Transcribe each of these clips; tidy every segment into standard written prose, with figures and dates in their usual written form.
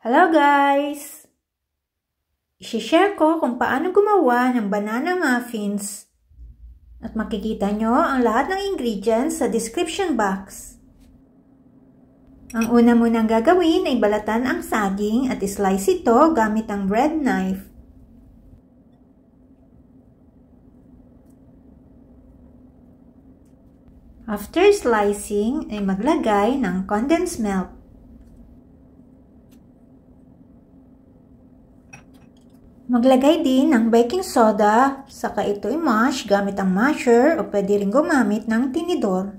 Hello guys! I-share ko kung paano gumawa ng banana muffins. At makikita nyo ang lahat ng ingredients sa description box. Ang una munang gagawin ay balatan ang saging at slice ito gamit ang bread knife. After slicing ay maglagay ng condensed milk. Maglagay din ng baking soda, saka ito i-mash gamit ang masher o pwede rin gumamit ng tinidor.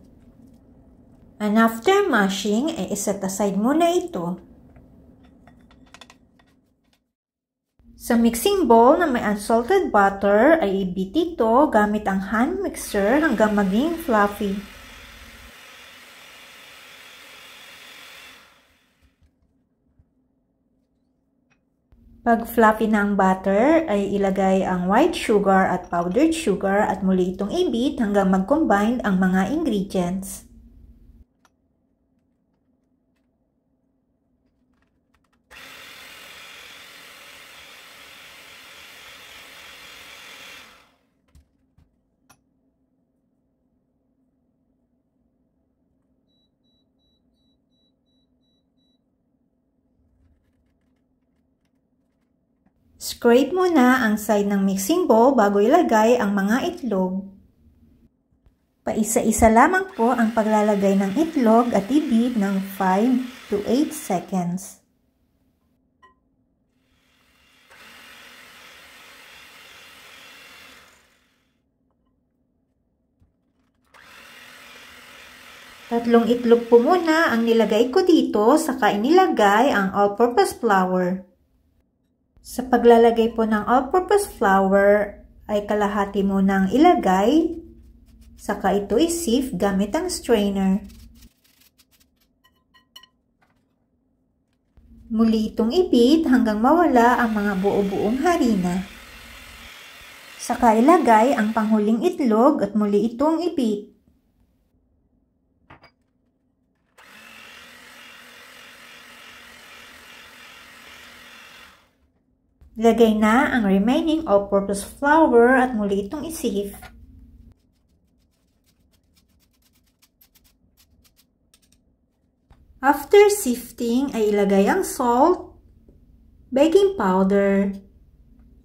And after mashing, i-set aside muna ito. Sa mixing bowl na may unsalted butter, ay i-beat ito gamit ang hand mixer hanggang maging fluffy. Pag fluffy na ang butter, ay ilagay ang white sugar at powdered sugar at muli itong i-beat hanggang mag-combine ang mga ingredients. Scrape muna ang side ng mixing bowl bago ilagay ang mga itlog. Paisa-isa lamang po ang paglalagay ng itlog at i-beat ng 5 to 8 seconds. Tatlong itlog po muna ang nilagay ko dito, saka inilagay ang all-purpose flour. Sa paglalagay po ng all-purpose flour ay kalahati muna ang ilagay, saka ito i-sieve gamit ang strainer. Muli itong i-beat hanggang mawala ang mga buo-buong harina. Saka ilagay ang panghuling itlog at muli itong i-beat. Lagay na ang remaining all-purpose flour at muli itong i-sieve. After sifting ay ilagay ang salt, baking powder,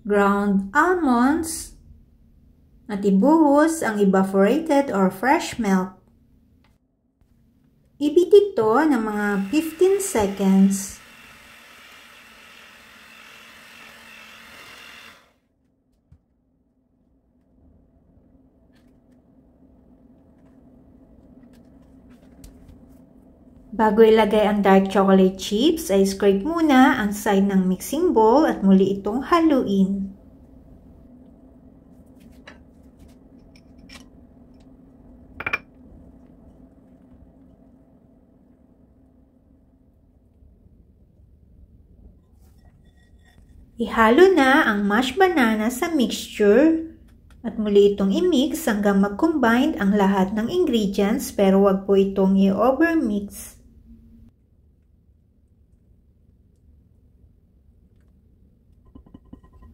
ground almonds, at ibuhos ang evaporated or fresh milk. I-beat ito ng mga 15 seconds. Bago ilagay ang dark chocolate chips, ay scrape muna ang side ng mixing bowl at muli itong haluin. Ihalo na ang mashed banana sa mixture at muli itong i-mix hanggang mag-combine ang lahat ng ingredients, pero wag po itong i-overmix.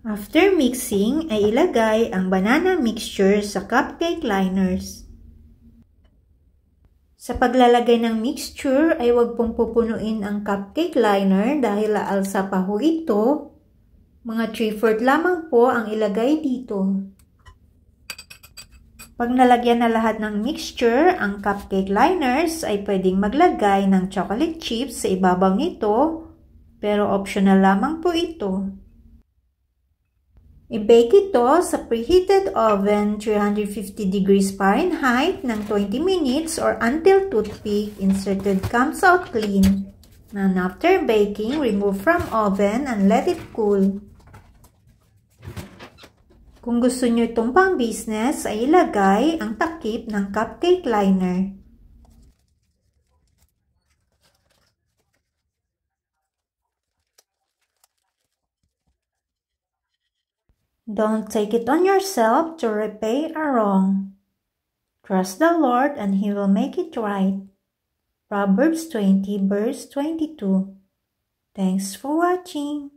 After mixing, ay ilagay ang banana mixture sa cupcake liners. Sa paglalagay ng mixture, ay huwag pong pupunuin ang cupcake liner dahil aalsa pa ho ito. Mga 3/4 lamang po ang ilagay dito. Pag nalagyan na lahat ng mixture, ang cupcake liners ay pwedeng maglagay ng chocolate chips sa ibabaw nito, pero optional lamang po ito. I-bake ito sa preheated oven 350 degrees Fahrenheit ng 20 minutes or until toothpick inserted comes out clean. And after baking, remove from oven and let it cool. Kung gusto nyo itong pang business, ay ilagay ang takip ng cupcake liner. Don't take it on yourself to repay a wrong. Trust the Lord and He will make it right. Proverbs 20 verse 22. Thanks for watching!